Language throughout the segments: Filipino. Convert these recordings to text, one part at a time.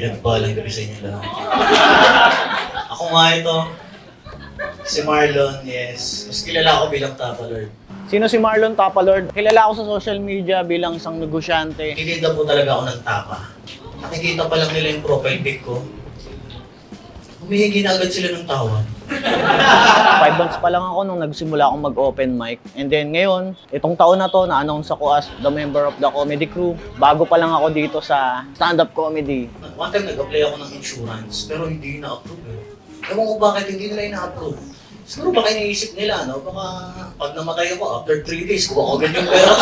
Pinagpalang gabi sa inyo lahat. Ako nga ito, si Marlon, yes. Mas kilala ko bilang Tapa Lord. Sino si Marlon Tapalord? Kilala ako sa social media bilang isang negosyante. Kikita po talaga ako ng tapa. Nakikita pa lang nila yung profile pic ko. Humihingi na agad sila ng tawad. 5 months pa lang ako nung nagsimula akong mag-open mic. And then ngayon, itong taon na to, na-announce ako as the member of the comedy crew. Bago pa lang ako dito sa stand-up comedy. One time nag-apply ako ng insurance, pero hindi na-approve eh. Ewan ko bakit hindi nila ina-approve. Siguro baka iniisip nila, no? Baka pag namatay ako, after 3 days, kuha ko agad yung pera.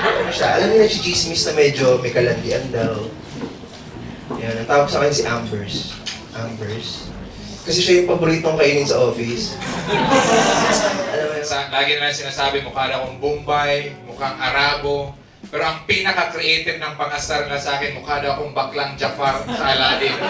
Ano siya? Alam niyo na si Chismis na medyo may kalandian daw. Yan, ang tawag sa akin si Ambers. Ambers. Kasi siya yung paboritong kainin sa office. Alam mo yun? Lagi naman sinasabi, mukha na akong Bombay, mukhang Arabo. Pero ang pinaka-creative ng pangasar na sa akin, mukha daw akong baklang Jafar sa Aladdin.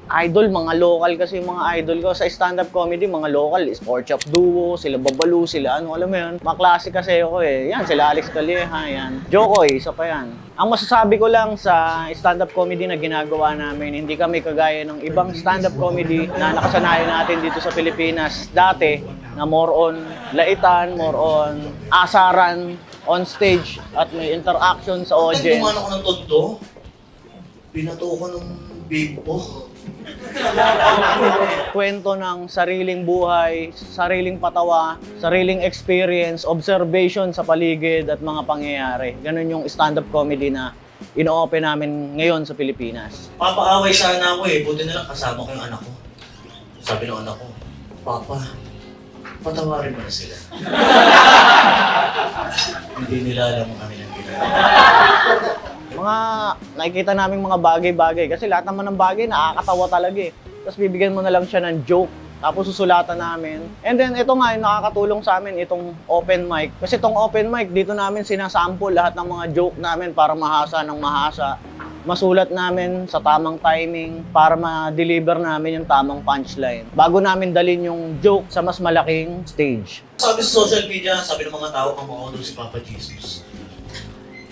Idol, mga local kasi yung mga idol ko. Sa stand-up comedy, mga local, Sport Shop Duo, sila Babalu, sila ano, alam mo yun. Mga klase kasi ako eh. Yan, sila Alex Calleja, yan. Jokoy, isa pa yan. Ang masasabi ko lang sa stand-up comedy na ginagawa namin, hindi kami kagaya ng ibang stand-up comedy na nakasanayan natin dito sa Pilipinas. Dati, na more on laitan, more on asaran, on stage, at may interaction sa Pag audience. dumaan ako ng tonto, binato ko ng bimbo. Kwento ng sariling buhay, sariling patawa, sariling experience, observation sa paligid at mga pangyayari. Ganun yung stand-up comedy na ino-open namin ngayon sa Pilipinas. Papaaway sana ako eh, buti na lang kasama ko yung anak ko. Sabi ng anak ko, Papa, patawarin mo na sila. Hindi nila alam ang kanilang ginagawa. Mga nakikita naming mga bagay-bagay kasi lahat naman ng bagay nakakatawa talaga eh. Tapos bibigyan mo na lang siya ng joke. Tapos susulatan namin. And then ito nga yung nakakatulong sa amin itong open mic. Kasi itong open mic, dito namin sinasample lahat ng mga joke namin para mahasa ng mahasa. Masulat namin sa tamang timing para ma-deliver namin yung tamang punchline. Bago namin dalhin yung joke sa mas malaking stage. Sabi sa social media, sabi ng mga tao, kamuha daw si Papa Jesus.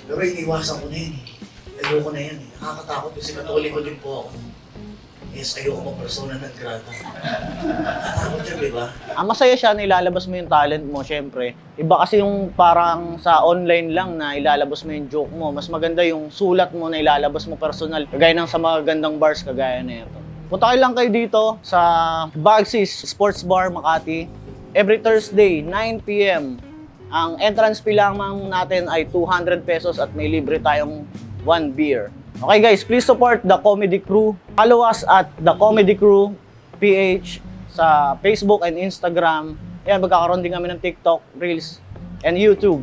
Pero iniwasan ko na yun eh. Ayoko na yan eh. Nakakatakot kasi katoliko din po ako. Yes, ayoko mag-persona ng grata. Nakakatakot yun, di ba? Ang masaya siya na ilalabas mo yung talent mo, syempre. Iba kasi yung parang sa online lang na ilalabas mo yung joke mo. Mas maganda yung sulat mo na ilalabas mo personal. Kagaya ng sa mga gandang bars, kagaya na ito. Punta kayo lang kayo dito sa Bagsis Sports Bar, Makati. Every Thursday, 9 p.m. Ang entrance fee lang natin ay 200 pesos at may libre tayong 1 beer. Okay guys, please support The Comedy Crew. Follow us at The Comedy Crew PH sa Facebook and Instagram. Yan, magkakaroon din kami ng TikTok, Reels, and YouTube.